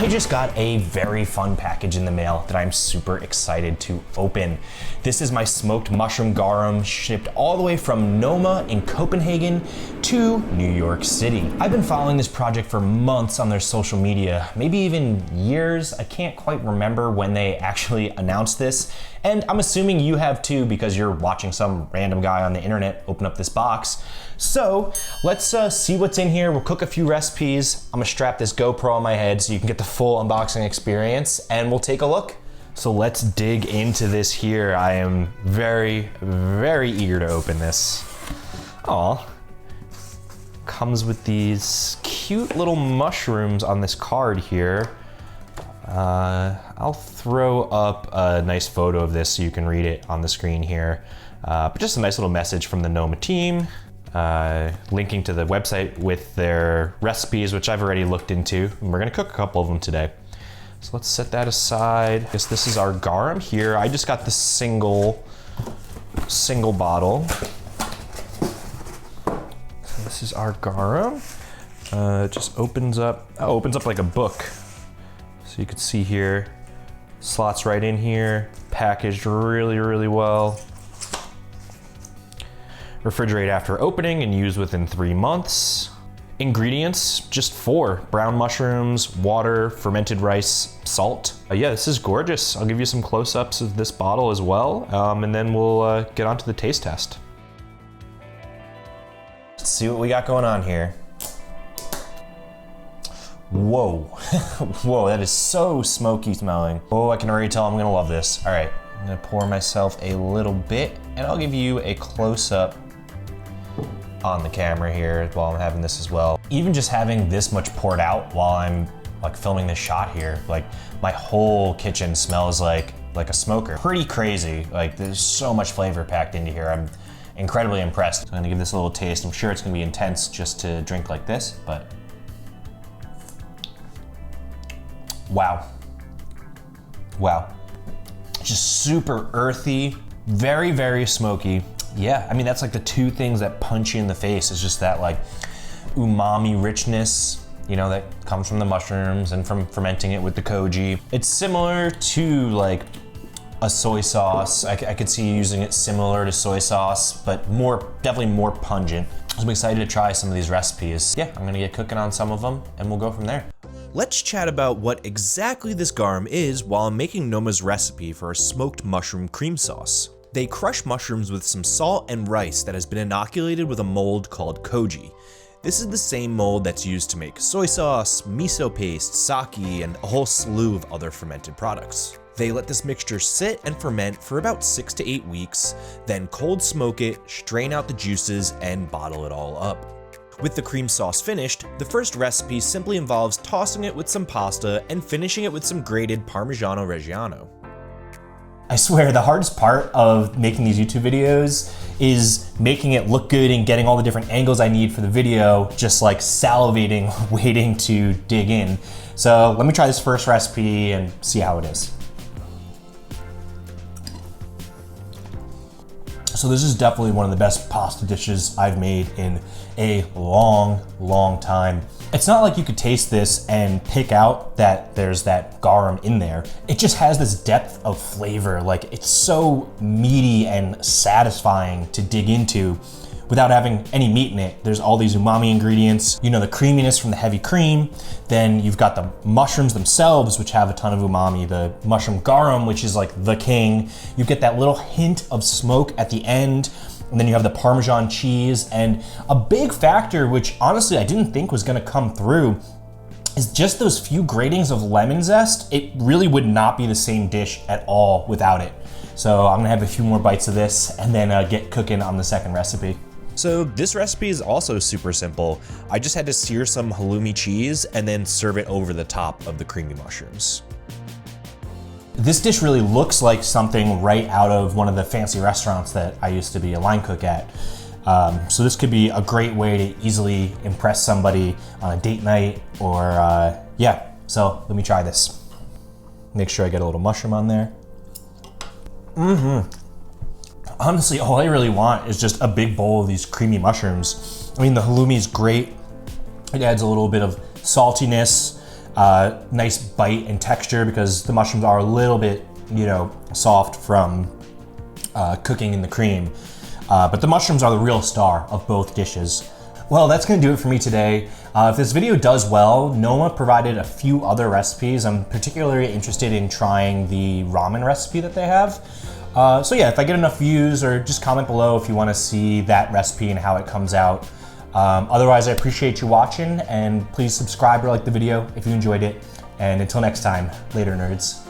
I just got a very fun package in the mail that I'm super excited to open. This is my smoked mushroom garum, shipped all the way from Noma in Copenhagen to New York City. I've been following this project for months on their social media, maybe even years. I can't quite remember when they actually announced this. And I'm assuming you have too, because you're watching some random guy on the internet open up this box. So let's see what's in here. We'll cook a few recipes. I'm gonna strap this GoPro on my head so you can get the full unboxing experience, and we'll take a look. So let's dig into this here. I am very, very eager to open this. Aw, comes with these cute little mushrooms on this card here. I'll throw up a nice photo of this so you can read it on the screen here. But just a nice little message from the Noma team, linking to the website with their recipes, which I've already looked into. And we're gonna cook a couple of them today. So let's set that aside. I guess this is our garum here. I just got the single bottle. So this is our garum. It just opens up like a book. So you can see here, slots right in here, packaged really, really well. Refrigerate after opening and use within 3 months. Ingredients, just 4: brown mushrooms, water, fermented rice, salt. Yeah, this is gorgeous. I'll give you some close-ups of this bottle as well, and then we'll get on to the taste test. Let's see what we got going on here. Whoa, whoa, that is so smoky smelling. Oh, I can already tell I'm gonna love this. All right, I'm gonna pour myself a little bit, and I'll give you a close-up on the camera here while I'm having this as well. Even just having this much poured out while I'm like filming this shot here, like my whole kitchen smells like a smoker. Pretty crazy, like there's so much flavor packed into here. I'm incredibly impressed. So I'm gonna give this a little taste. I'm sure it's gonna be intense just to drink like this, but wow. Wow. Just super earthy, very, very smoky. Yeah, I mean, that's like the two things that punch you in the face, is just that like umami richness, you know, that comes from the mushrooms and from fermenting it with the koji. It's similar to like a soy sauce. I could see you using it similar to soy sauce, but definitely more pungent. So I'm excited to try some of these recipes. Yeah, I'm gonna get cooking on some of them and we'll go from there. Let's chat about what exactly this garum is while I'm making Noma's recipe for a smoked mushroom cream sauce. They crush mushrooms with some salt and rice that has been inoculated with a mold called koji. This is the same mold that's used to make soy sauce, miso paste, sake, and a whole slew of other fermented products. They let this mixture sit and ferment for about 6 to 8 weeks, then cold smoke it, strain out the juices, and bottle it all up. With the cream sauce finished, the first recipe simply involves tossing it with some pasta and finishing it with some grated Parmigiano Reggiano. I swear the hardest part of making these YouTube videos is making it look good and getting all the different angles I need for the video, just like salivating, waiting to dig in. So let me try this first recipe and see how it is. So this is definitely one of the best pasta dishes I've made in a long, long time. It's not like you could taste this and pick out that there's that garum in there. It just has this depth of flavor. Like, it's so meaty and satisfying to dig into without having any meat in it. There's all these umami ingredients, you know, the creaminess from the heavy cream. Then you've got the mushrooms themselves, which have a ton of umami, the mushroom garum, which is like the king. You get that little hint of smoke at the end. And then you have the Parmesan cheese, and a big factor, which honestly I didn't think was gonna come through, is just those few gratings of lemon zest. It really would not be the same dish at all without it. So I'm gonna have a few more bites of this and then get cooking on the second recipe. So this recipe is also super simple. I just had to sear some halloumi cheese and then serve it over the top of the creamy mushrooms. This dish really looks like something right out of one of the fancy restaurants that I used to be a line cook at. So this could be a great way to easily impress somebody on a date night or yeah. So let me try this. Make sure I get a little mushroom on there. Honestly, all I really want is just a big bowl of these creamy mushrooms. I mean, the halloumi is great. It adds a little bit of saltiness. nice bite and texture because the mushrooms are a little bit, soft from cooking in the cream. But the mushrooms are the real star of both dishes. Well, that's gonna do it for me today. If this video does well, Noma provided a few other recipes. I'm particularly interested in trying the ramen recipe that they have. So yeah, if I get enough views, or just comment below if you wanna see that recipe and how it comes out. Otherwise, I appreciate you watching, and please subscribe or like the video if you enjoyed it. And until next time, later nerds.